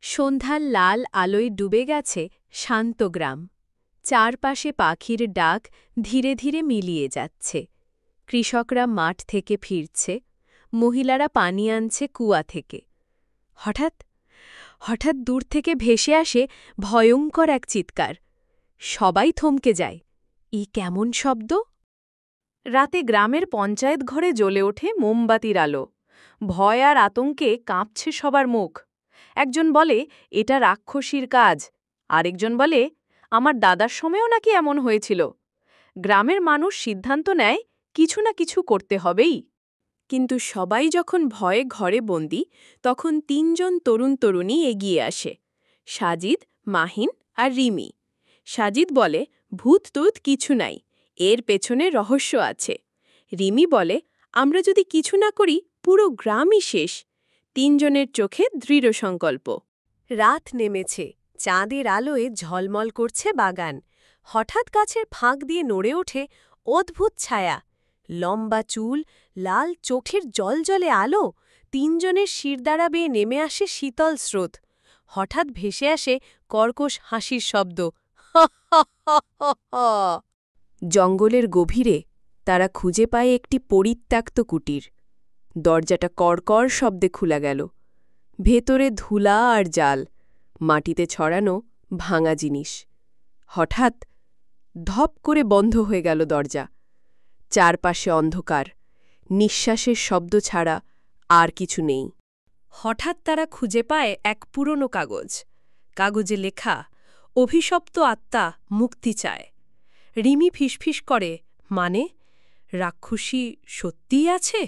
সন্ধ্যার লাল আলোয় ডুবে গেছে শান্ত গ্রাম। চারপাশে পাখির ডাক ধীরে ধীরে মিলিয়ে যাচ্ছে। কৃষকরা মাঠ থেকে ফিরছে, মহিলারা পানি আনছে কুয়া থেকে। হঠাৎ হঠাৎ দূর থেকে ভেসে আসে ভয়ঙ্কর এক চিৎকার। সবাই থমকে যায়। কেমন শব্দ? রাতে গ্রামের পঞ্চায়েত ঘরে জ্বলে ওঠে মোমবাতির আলো। ভয় আর আতঙ্কে কাঁপছে সবার মুখ। একজন বলে, এটা রাক্ষসীর কাজ। আরেকজন বলে, আমার দাদার সময়ও নাকি এমন হয়েছিল। গ্রামের মানুষ সিদ্ধান্ত নেয়, কিছু না কিছু করতে হবেই। কিন্তু সবাই যখন ভয়ে ঘরে বন্দি, তখন তিনজন তরুণ-তরুণী এগিয়ে আসে। সাজিদ, মাহিন আর রিমি। সাজিদ বলে, ভূত-টুত কিছু নাই, এর পেছনে রহস্য আছে। রিমি বলে, আমরা যদি কিছু না করি পুরো গ্রামই শেষ। তিনজনের চোখে দৃঢ় সংকল্প। রাত নেমেছে, চাঁদের আলোয় ঝলমল করছে বাগান। হঠাৎ গাছের ফাঁক দিয়ে নড়ে ওঠে অদ্ভুত ছায়া। লম্বা চুল, লাল চোখের জলজলে আলো, তিনজনের শিরদাঁড়া বেয়ে নেমে আসে শীতল স্রোত। হঠাৎ ভেসে আসে কর্কশ হাসির শব্দ। জঙ্গলের গভীরে তারা খুঁজে পায় একটি পরিত্যক্ত কুটির। দরজাটা কড়কড় শব্দে খুলে গেল। ভেতরে ধুলা আর জাল, মাটিতে ছড়ানো ভাঙা জিনিস। হঠাৎ ধপ করে বন্ধ হয়ে গেল দরজা। চারপাশে অন্ধকার, নিঃশ্বাসের শব্দ ছাড়া আর কিছু নেই। হঠাৎ তারা খুঁজে পায় এক পুরনো কাগজ। কাগজে লেখা, অভিশপ্ত আত্মা মুক্তি চায়। রিমি ফিসফিস করে, মানে রাক্ষসী সত্যিই আছে?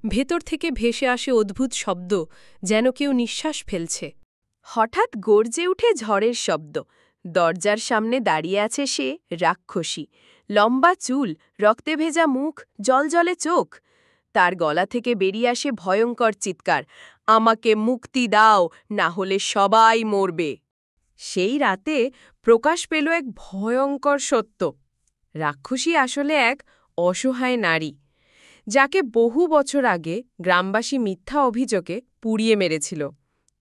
ভেতর থেকে ভেসে আসে অদ্ভুত শব্দ, যেন কেউ নিঃশ্বাস ফেলছে। হঠাৎ গর্জে উঠে ঝড়ের শব্দ। দরজার সামনে দাঁড়িয়ে আছে সে, রাক্ষসী। লম্বা চুল, রক্তে ভেজা মুখ, জলজলে চোখ। তার গলা থেকে বেরিয়ে আসে ভয়ঙ্কর চিৎকার, আমাকে মুক্তি দাও, না হলে সবাই মরবে। সেই রাতে প্রকাশ পেল এক ভয়ঙ্কর সত্য। রাক্ষসী আসলে এক অসহায় নারী, যাকে বহু বছর আগে গ্রামবাসী মিথ্যা অভিযোগে পুড়িয়ে মেরেছিল।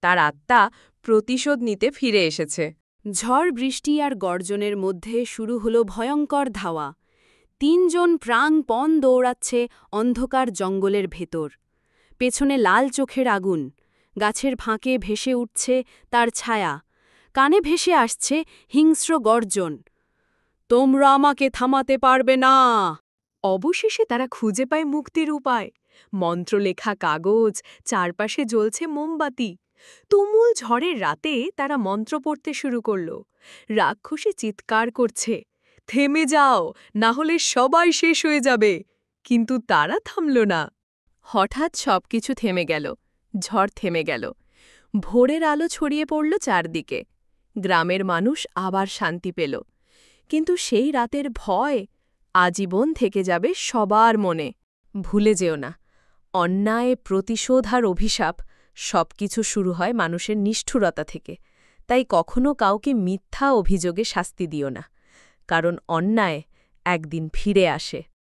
তার আত্মা প্রতিশোধ নিতে ফিরে এসেছে। ঝড়, বৃষ্টি আর গর্জনের মধ্যে শুরু হলো ভয়ঙ্কর ধাওয়া। তিনজন প্রাণপণ দৌড়াচ্ছে অন্ধকার জঙ্গলের ভেতর। পেছনে লাল চোখের আগুন, গাছের ফাঁকে ভেসে উঠছে তার ছায়া, কানে ভেসে আসছে হিংস্র গর্জন। তোমরা আমাকে থামাতে পারবে না। অবশেষে তারা খুঁজে পায় মুক্তির উপায়। মন্ত্রলেখা কাগজ, চারপাশে জ্বলছে মোমবাতি। তুমুল ঝড়ের রাতে তারা মন্ত্র পড়তে শুরু করল। রাক্ষসী চিৎকার করছে, থেমে যাও, না হলে সবাই শেষ হয়ে যাবে। কিন্তু তারা থামল না। হঠাৎ সবকিছু থেমে গেল। ঝড় থেমে গেল। ভোরের আলো ছড়িয়ে পড়ল চারদিকে। গ্রামের মানুষ আবার শান্তি পেল। কিন্তু সেই রাতের ভয় আজীবন থেকে যাবে সবার মনে। ভুলে যেও না, অন্যায়, প্রতিশোধ আর অভিশাপ সবকিছু শুরু হয় মানুষের নিষ্ঠুরতা থেকে। তাই কখনো কাউকে মিথ্যা অভিযোগে শাস্তি দিও না, কারণ অন্যায় একদিন ফিরে আসে।